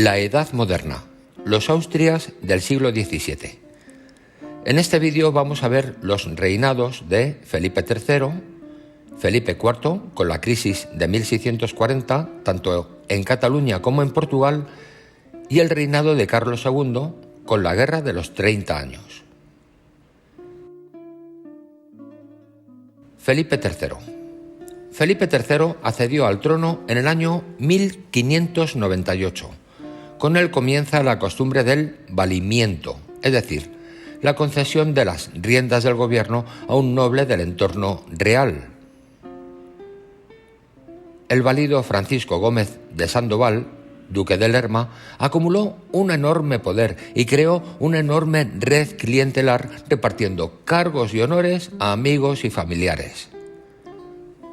La Edad Moderna, los Austrias del siglo XVII. En este vídeo vamos a ver los reinados de Felipe III, Felipe IV, con la crisis de 1640, tanto en Cataluña como en Portugal, y el reinado de Carlos II, con la Guerra de los 30 años. Felipe III. Felipe III accedió al trono en el año 1598. Con él comienza la costumbre del valimiento, es decir, la concesión de las riendas del gobierno a un noble del entorno real. El valido Francisco Gómez de Sandoval, duque de Lerma, acumuló un enorme poder y creó una enorme red clientelar repartiendo cargos y honores a amigos y familiares.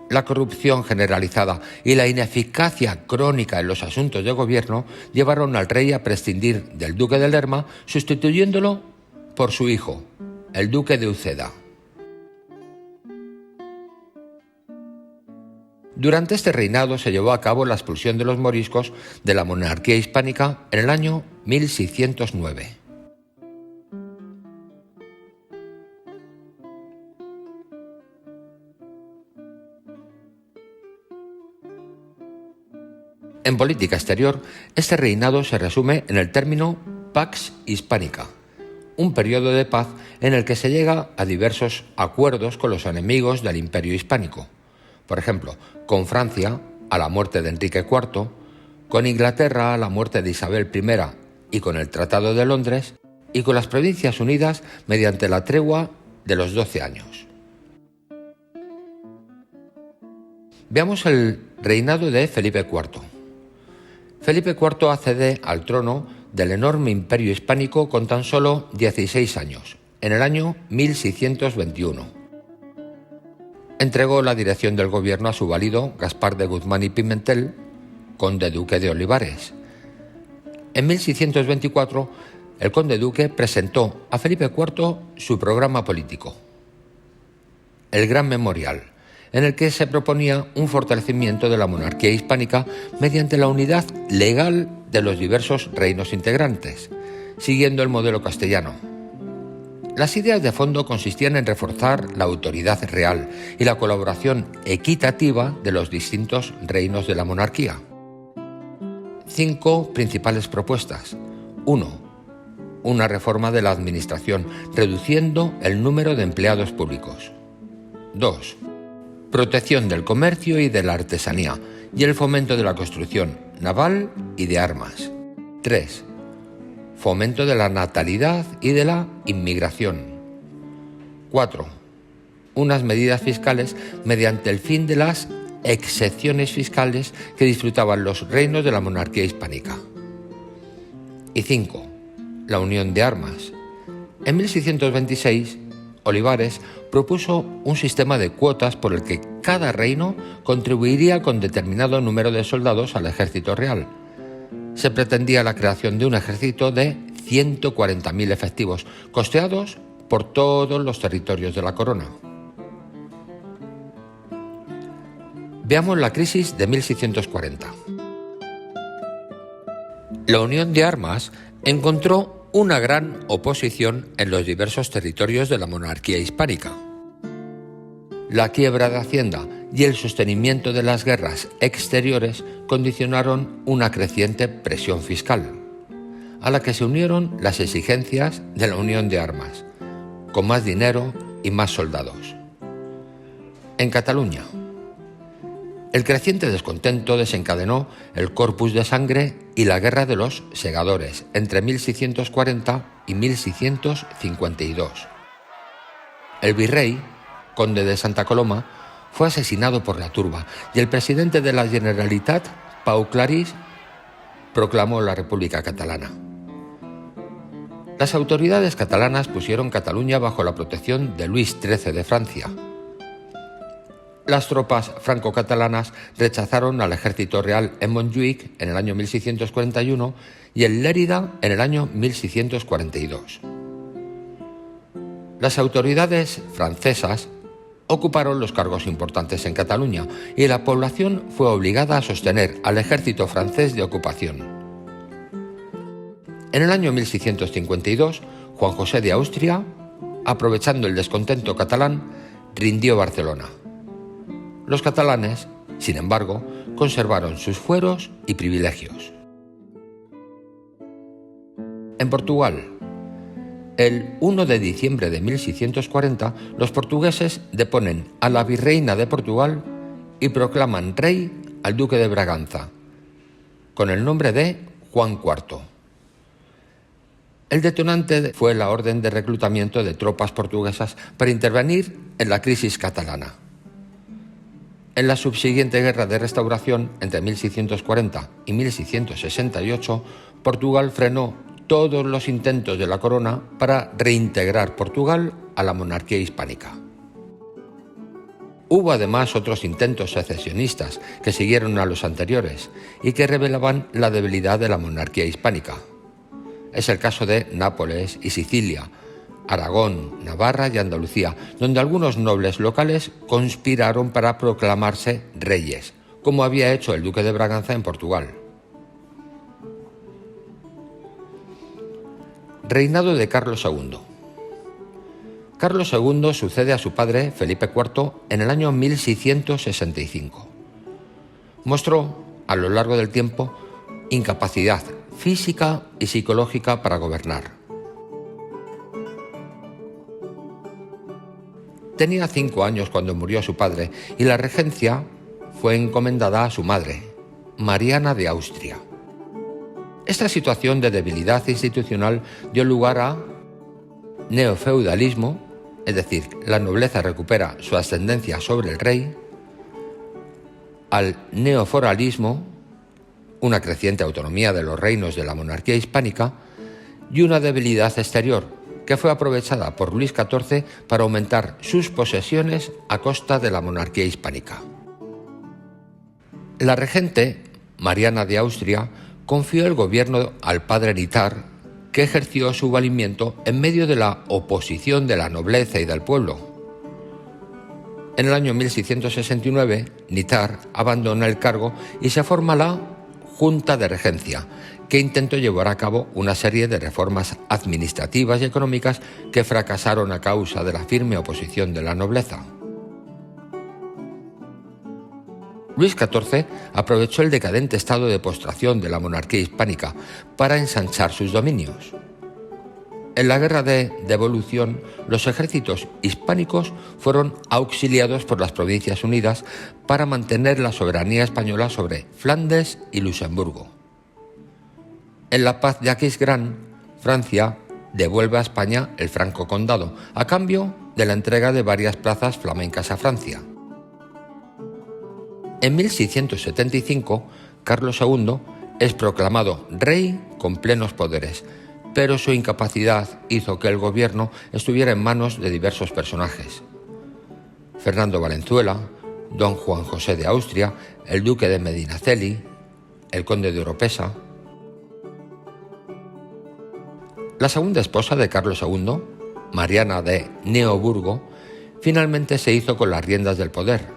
La corrupción generalizada y la ineficacia crónica en los asuntos de gobierno llevaron al rey a prescindir del duque de Lerma, sustituyéndolo por su hijo, el duque de Uceda. Durante este reinado se llevó a cabo la expulsión de los moriscos de la monarquía hispánica en el año 1609. En política exterior, este reinado se resume en el término Pax Hispánica, un periodo de paz en el que se llega a diversos acuerdos con los enemigos del Imperio Hispánico. Por ejemplo, con Francia, a la muerte de Enrique IV, con Inglaterra, a la muerte de Isabel I y con el Tratado de Londres, y con las Provincias Unidas mediante la tregua de los 12 años. Veamos el reinado de Felipe IV. Felipe IV accede al trono del enorme imperio hispánico con tan solo 16 años, en el año 1621. Entregó la dirección del gobierno a su valido Gaspar de Guzmán y Pimentel, conde duque de Olivares. En 1624, el conde duque presentó a Felipe IV su programa político, el Gran Memorial, en el que se proponía un fortalecimiento de la monarquía hispánica mediante la unidad legal de los diversos reinos integrantes, siguiendo el modelo castellano. Las ideas de fondo consistían en reforzar la autoridad real y la colaboración equitativa de los distintos reinos de la monarquía. 5 principales propuestas. 1. Una reforma de la administración, reduciendo el número de empleados públicos. 2. Protección del comercio y de la artesanía y el fomento de la construcción naval y de armas. 3. Fomento de la natalidad y de la inmigración. 4. Unas medidas fiscales mediante el fin de las excepciones fiscales que disfrutaban los reinos de la monarquía hispánica. Y 5. La unión de armas. En 1626, Olivares propuso un sistema de cuotas por el que cada reino contribuiría con determinado número de soldados al ejército real. Se pretendía la creación de un ejército de 140.000 efectivos, costeados por todos los territorios de la corona. Veamos la crisis de 1640. La unión de armas encontró una gran oposición en los diversos territorios de la monarquía hispánica. La quiebra de Hacienda y el sostenimiento de las guerras exteriores condicionaron una creciente presión fiscal, a la que se unieron las exigencias de la unión de armas, con más dinero y más soldados. En Cataluña, el creciente descontento desencadenó el Corpus de Sangre y la Guerra de los Segadores entre 1640 y 1652. El virrey, conde de Santa Coloma, fue asesinado por la turba y el presidente de la Generalitat, Pau Claris, proclamó la República Catalana. Las autoridades catalanas pusieron Cataluña bajo la protección de Luis XIII de Francia. Las tropas franco-catalanas rechazaron al ejército real en Montjuïc en el año 1641 y en Lérida en el año 1642. Las autoridades francesas ocuparon los cargos importantes en Cataluña y la población fue obligada a sostener al ejército francés de ocupación. En el año 1652, Juan José de Austria, aprovechando el descontento catalán, rindió Barcelona. Los catalanes, sin embargo, conservaron sus fueros y privilegios. En Portugal, el 1 de diciembre de 1640, los portugueses deponen a la virreina de Portugal y proclaman rey al duque de Braganza, con el nombre de Juan IV. El detonante fue la orden de reclutamiento de tropas portuguesas para intervenir en la crisis catalana. En la subsiguiente guerra de restauración entre 1640 y 1668, Portugal frenó todos los intentos de la corona para reintegrar Portugal a la monarquía hispánica. Hubo además otros intentos secesionistas que siguieron a los anteriores y que revelaban la debilidad de la monarquía hispánica. Es el caso de Nápoles y Sicilia, Aragón, Navarra y Andalucía, donde algunos nobles locales conspiraron para proclamarse reyes, como había hecho el duque de Braganza en Portugal. Reinado de Carlos II. Carlos II sucede a su padre, Felipe IV, en el año 1665. Mostró, a lo largo del tiempo, incapacidad física y psicológica para gobernar. Tenía 5 años cuando murió su padre y la regencia fue encomendada a su madre, Mariana de Austria. Esta situación de debilidad institucional dio lugar a neofeudalismo, es decir, la nobleza recupera su ascendencia sobre el rey, al neoforalismo, una creciente autonomía de los reinos de la monarquía hispánica, y una debilidad exterior que fue aprovechada por Luis XIV para aumentar sus posesiones a costa de la monarquía hispánica. La regente, Mariana de Austria, confió el gobierno al padre Nitar, que ejerció su valimiento en medio de la oposición de la nobleza y del pueblo. En el año 1669, Nitar abandona el cargo y se forma la Junta de Regencia, que intentó llevar a cabo una serie de reformas administrativas y económicas que fracasaron a causa de la firme oposición de la nobleza. Luis XIV aprovechó el decadente estado de postración de la monarquía hispánica para ensanchar sus dominios. En la guerra de devolución, los ejércitos hispánicos fueron auxiliados por las Provincias Unidas para mantener la soberanía española sobre Flandes y Luxemburgo. En la paz de Aquisgrán, Francia devuelve a España el Franco Condado, a cambio de la entrega de varias plazas flamencas a Francia. En 1675, Carlos II es proclamado rey con plenos poderes, pero su incapacidad hizo que el gobierno estuviera en manos de diversos personajes. Fernando Valenzuela, don Juan José de Austria, el duque de Medinaceli, el conde de Oropesa. La segunda esposa de Carlos II, Mariana de Neoburgo, finalmente se hizo con las riendas del poder.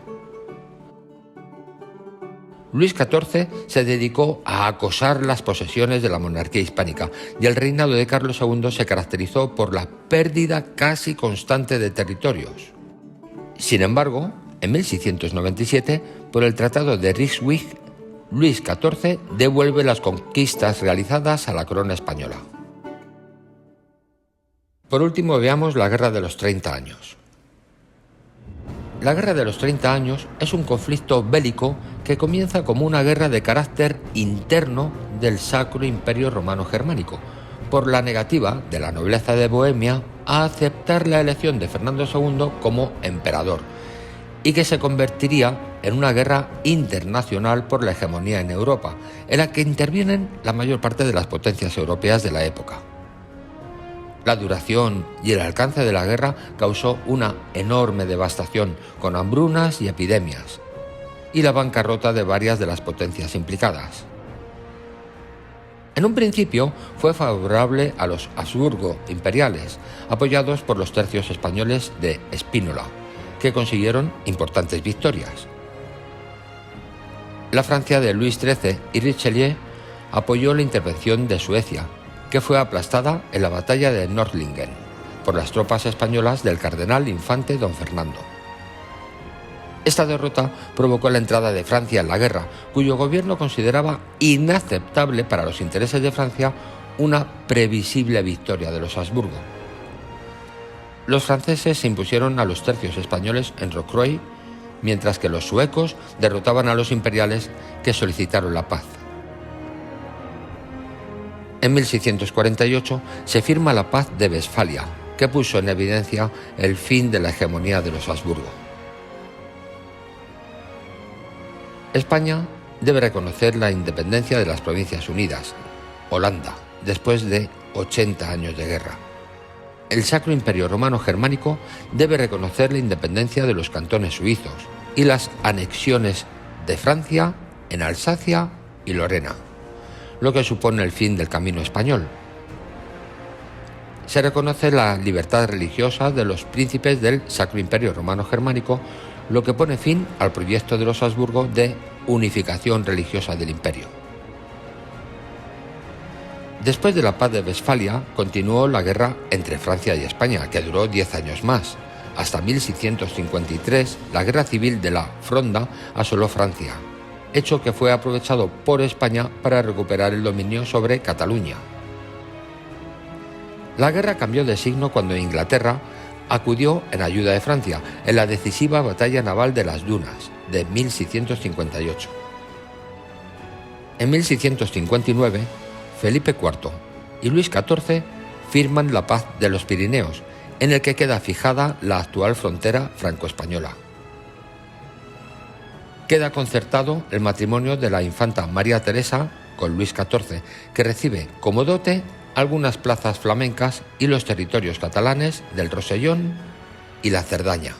Luis XIV se dedicó a acosar las posesiones de la monarquía hispánica y el reinado de Carlos II se caracterizó por la pérdida casi constante de territorios. Sin embargo, en 1697, por el Tratado de Ryswick, Luis XIV devuelve las conquistas realizadas a la corona española. Por último, veamos la Guerra de los 30 años. La Guerra de los 30 años es un conflicto bélico que comienza como una guerra de carácter interno del Sacro Imperio Romano Germánico, por la negativa de la nobleza de Bohemia a aceptar la elección de Fernando II como emperador, y que se convertiría en una guerra internacional por la hegemonía en Europa, en la que intervienen la mayor parte de las potencias europeas de la época. La duración y el alcance de la guerra causó una enorme devastación, con hambrunas y epidemias, y la bancarrota de varias de las potencias implicadas. En un principio fue favorable a los Habsburgo imperiales, apoyados por los tercios españoles de Spínola, que consiguieron importantes victorias. La Francia de Luis XIII y Richelieu apoyó la intervención de Suecia, que fue aplastada en la batalla de Nördlingen por las tropas españolas del cardenal infante don Fernando. Esta derrota provocó la entrada de Francia en la guerra, cuyo gobierno consideraba inaceptable para los intereses de Francia una previsible victoria de los Habsburgo. Los franceses se impusieron a los tercios españoles en Rocroi, mientras que los suecos derrotaban a los imperiales que solicitaron la paz. En 1648 se firma la Paz de Westfalia, que puso en evidencia el fin de la hegemonía de los Habsburgo. España debe reconocer la independencia de las Provincias Unidas, Holanda, después de 80 años de guerra. El Sacro Imperio Romano Germánico debe reconocer la independencia de los cantones suizos y las anexiones de Francia en Alsacia y Lorena, lo que supone el fin del camino español. Se reconoce la libertad religiosa de los príncipes del Sacro Imperio Romano Germánico, lo que pone fin al proyecto de los Habsburgo de unificación religiosa del imperio. Después de la Paz de Westfalia, continuó la guerra entre Francia y España, que duró 10 años más. Hasta 1653, la Guerra Civil de la Fronda asoló Francia, hecho que fue aprovechado por España para recuperar el dominio sobre Cataluña. La guerra cambió de signo cuando Inglaterra acudió en ayuda de Francia en la decisiva batalla naval de las Dunas de 1658. En 1659, Felipe IV y Luis XIV firman la Paz de los Pirineos, en el que queda fijada la actual frontera franco-española. Queda concertado el matrimonio de la infanta María Teresa con Luis XIV, que recibe como dote algunas plazas flamencas y los territorios catalanes del Rosellón y la Cerdaña.